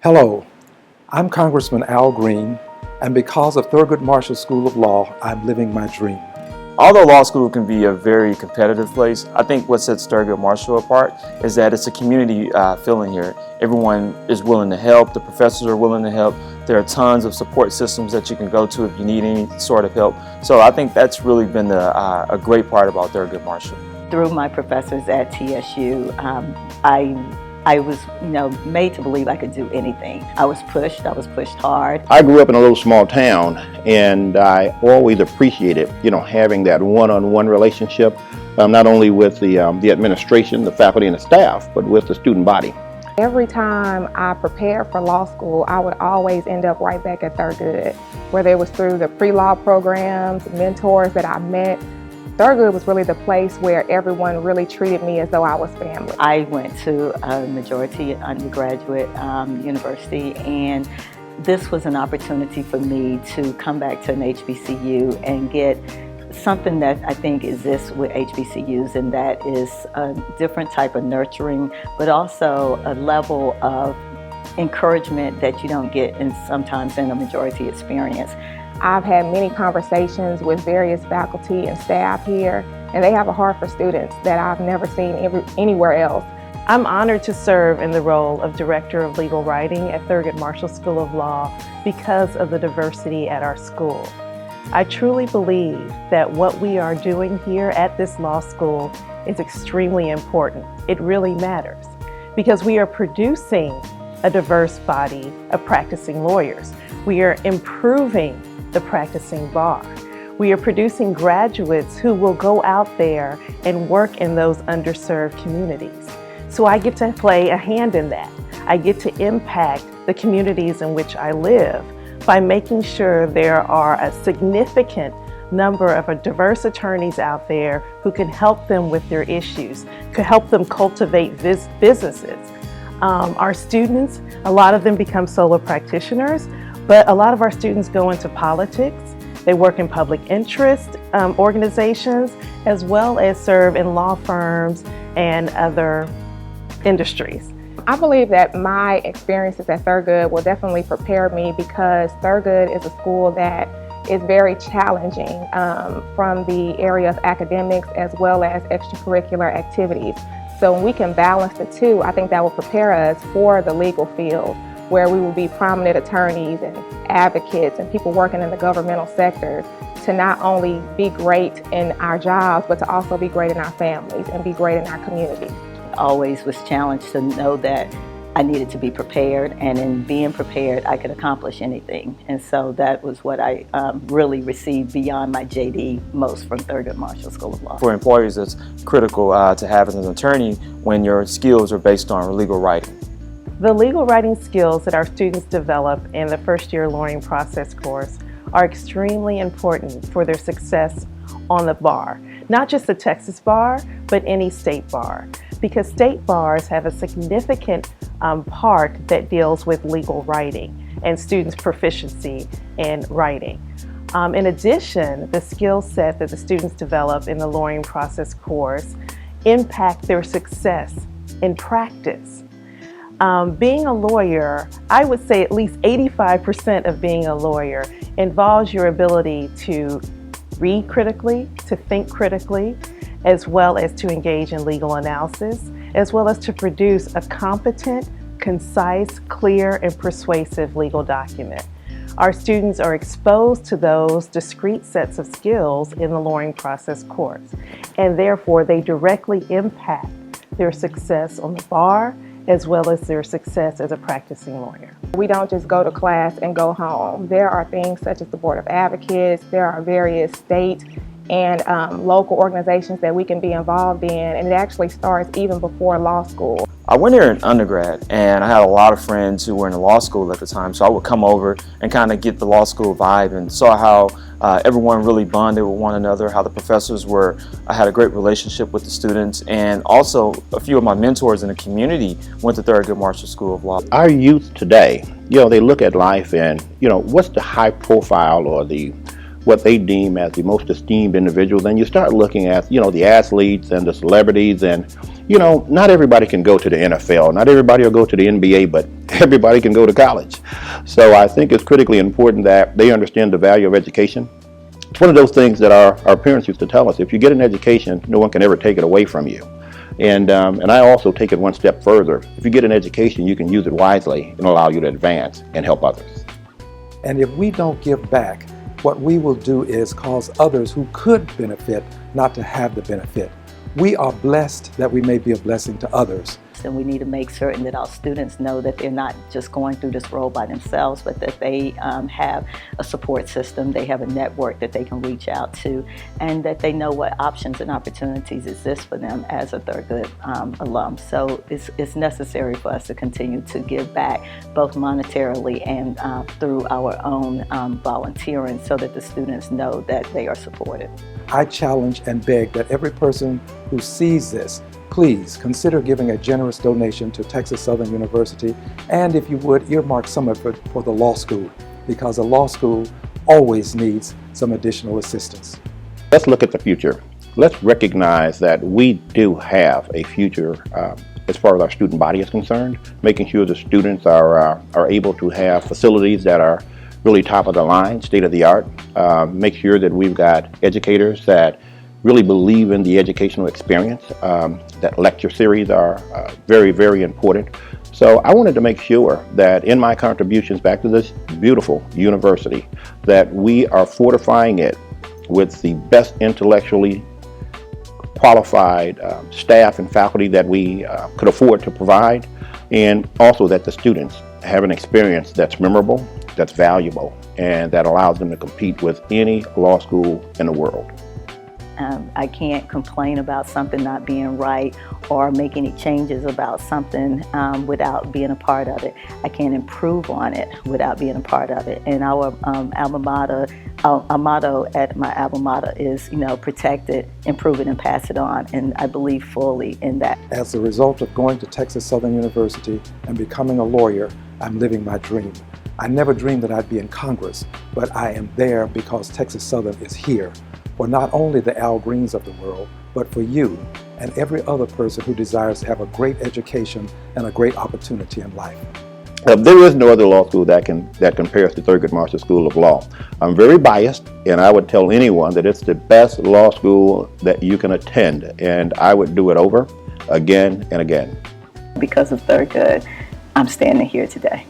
Hello, I'm Congressman Al Green, and because of Thurgood Marshall School of Law, I'm living my dream. Although law school can be a very competitive place, I think what sets Thurgood Marshall apart is that it's a community feeling here. Everyone is willing to help, the professors are willing to help, there are tons of support systems that you can go to if you need any sort of help. So I think that's really been a great part about Thurgood Marshall. Through my professors at TSU, I was, made to believe I could do anything. I was pushed hard. I grew up in a little small town, and I always appreciated, having that one-on-one relationship, not only with the administration, the faculty, and the staff, but with the student body. Every time I prepared for law school, I would always end up right back at Thurgood, whether it was through the pre-law programs, mentors that I met. Thurgood was really the place where everyone really treated me as though I was family. I went to a majority undergraduate university, and this was an opportunity for me to come back to an HBCU and get something that I think exists with HBCUs, and that is a different type of nurturing, but also a level of encouragement that you don't get sometimes in a majority experience. I've had many conversations with various faculty and staff here, and they have a heart for students that I've never seen anywhere else. I'm honored to serve in the role of Director of Legal Writing at Thurgood Marshall School of Law because of the diversity at our school. I truly believe that what we are doing here at this law school is extremely important. It really matters because we are producing a diverse body of practicing lawyers. We are improving the practicing bar. We are producing graduates who will go out there and work in those underserved communities. So I get to play a hand in that. I get to impact the communities in which I live by making sure there are a significant number of diverse attorneys out there who can help them with their issues, could help them cultivate businesses. Our students, a lot of them become solo practitioners, but a lot of our students go into politics. They work in public interest organizations, as well as serve in law firms and other industries. I believe that my experiences at Thurgood will definitely prepare me because Thurgood is a school that is very challenging from the area of academics as well as extracurricular activities. So when we can balance the two, I think that will prepare us for the legal field, where we will be prominent attorneys and advocates and people working in the governmental sectors to not only be great in our jobs, but to also be great in our families and be great in our communities. I always was challenged to know that I needed to be prepared, and in being prepared, I could accomplish anything. And so that was what I really received beyond my JD most from Thurgood Marshall School of Law. For employers, it's critical to have as an attorney when your skills are based on legal writing. The legal writing skills that our students develop in the first-year lawyering process course are extremely important for their success on the bar. Not just the Texas bar, but any state bar, because state bars have a significant part that deals with legal writing and students' proficiency in writing. In addition, the skill set that the students develop in the lawyering process course impact their success in practice. Being a lawyer, I would say at least 85% of being a lawyer involves your ability to read critically, to think critically, as well as to engage in legal analysis, as well as to produce a competent, concise, clear, and persuasive legal document. Our students are exposed to those discrete sets of skills in the lawyering process course, and therefore they directly impact their success on the bar, as well as their success as a practicing lawyer. We don't just go to class and go home. There are things such as the Board of Advocates, there are various state and local organizations that we can be involved in, and it actually starts even before law school. I went here in undergrad, and I had a lot of friends who were in law school at the time, so I would come over and kind of get the law school vibe and saw how everyone really bonded with one another, how the professors I had a great relationship with the students, and also a few of my mentors in the community went to Thurgood Marshall School of Law. Our youth today, they look at life and, what's the high profile or what they deem as the most esteemed individuals, and you start looking at, the athletes and the celebrities, and, not everybody can go to the NFL, not everybody will go to the NBA, but everybody can go to college. So I think it's critically important that they understand the value of education. It's one of those things that our parents used to tell us: if you get an education, no one can ever take it away from you. And I also take it one step further. If you get an education, you can use it wisely and allow you to advance and help others. And if we don't give back, what we will do is cause others who could benefit not to have the benefit. We are blessed that we may be a blessing to others. And we need to make certain that our students know that they're not just going through this role by themselves, but that they have a support system, they have a network that they can reach out to, and that they know what options and opportunities exist for them as a Thurgood alum. So it's necessary for us to continue to give back, both monetarily and through our own volunteering, so that the students know that they are supported. I challenge and beg that every person who sees this, please consider giving a generous donation to Texas Southern University, and if you would, earmark some of it for the law school, because a law school always needs some additional assistance. Let's look at the future. Let's recognize that we do have a future as far as our student body is concerned, making sure the students are able to have facilities that are really top of the line, state of the art. Make sure that we've got educators that really believe in the educational experience. That lecture series are very, very important. So I wanted to make sure that in my contributions back to this beautiful university, that we are fortifying it with the best intellectually qualified staff and faculty that we could afford to provide, and also that the students have an experience that's memorable, that's valuable, and that allows them to compete with any law school in the world. I can't complain about something not being right or make any changes about something without being a part of it. I can't improve on it without being a part of it. And our alma mater, our motto at my alma mater is, protect it, improve it, and pass it on. And I believe fully in that. As a result of going to Texas Southern University and becoming a lawyer, I'm living my dream. I never dreamed that I'd be in Congress, but I am there because Texas Southern is here. For not only the Al Greens of the world, but for you and every other person who desires to have a great education and a great opportunity in life. There is no other law school that compares to Thurgood Marshall School of Law. I'm very biased, and I would tell anyone that it's the best law school that you can attend, and I would do it over again and again. Because of Thurgood, I'm standing here today.